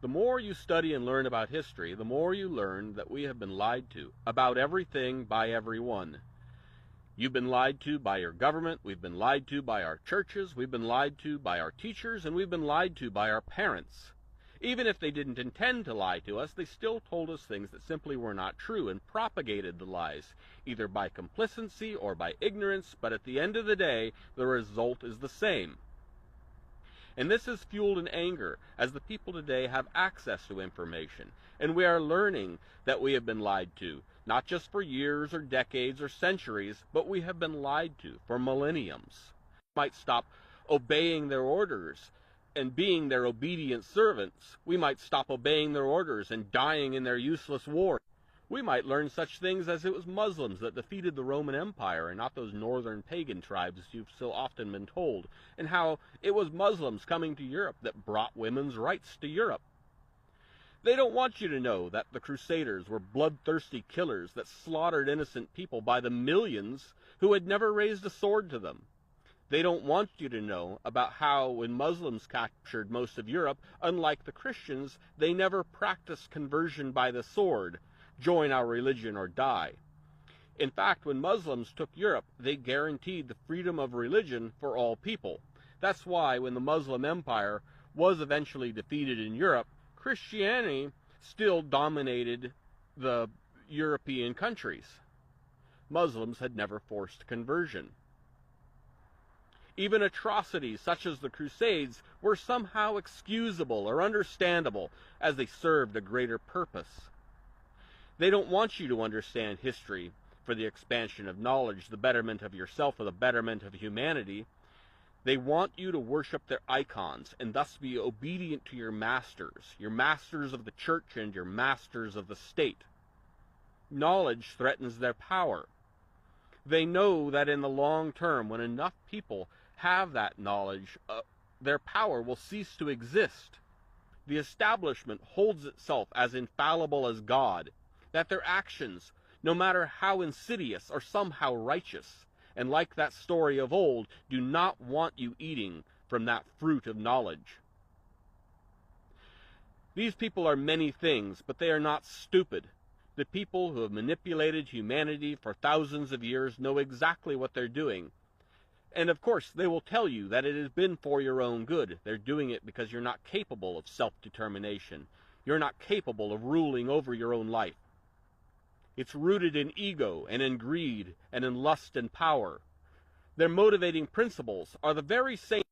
The more you study and learn about history, the more you learn that we have been lied to about everything by everyone. You've been lied to by your government, we've been lied to by our churches, we've been lied to by our teachers, and we've been lied to by our parents. Even if they didn't intend to lie to us, they still told us things that simply were not true and propagated the lies, either by complicity or by ignorance, but at the end of the day, the result is the same. And this is fueled in anger, as the people today have access to information, and we are learning that we have been lied to, not just for years or decades or centuries, but we have been lied to for millenniums. We might stop obeying their orders and being their obedient servants. We might stop obeying their orders and dying in their useless wars. We might learn such things as it was Muslims that defeated the Roman Empire and not those northern pagan tribes you've so often been told, and how it was Muslims coming to Europe that brought women's rights to Europe. They don't want you to know that the Crusaders were bloodthirsty killers that slaughtered innocent people by the millions who had never raised a sword to them. They don't want you to know about how, when Muslims captured most of Europe, unlike the Christians, they never practiced conversion by the sword, join our religion or die. In fact, when Muslims took Europe, they guaranteed the freedom of religion for all people. That's why when the Muslim Empire was eventually defeated in Europe, Christianity still dominated the European countries. Muslims had never forced conversion. Even atrocities such as the Crusades were somehow excusable or understandable as they served a greater purpose. They don't want you to understand history for the expansion of knowledge, the betterment of yourself, or the betterment of humanity. They want you to worship their icons and thus be obedient to your masters of the church and your masters of the state. Knowledge threatens their power. They know that in the long term, when enough people have that knowledge, their power will cease to exist. The establishment holds itself as infallible as God, that their actions, no matter how insidious, are somehow righteous, and like that story of old, do not want you eating from that fruit of knowledge. These people are many things, but they are not stupid. The people who have manipulated humanity for thousands of years know exactly what they're doing. And of course, they will tell you that it has been for your own good. They're doing it because you're not capable of self-determination. You're not capable of ruling over your own life. It's rooted in ego and in greed and in lust and power. Their motivating principles are the very same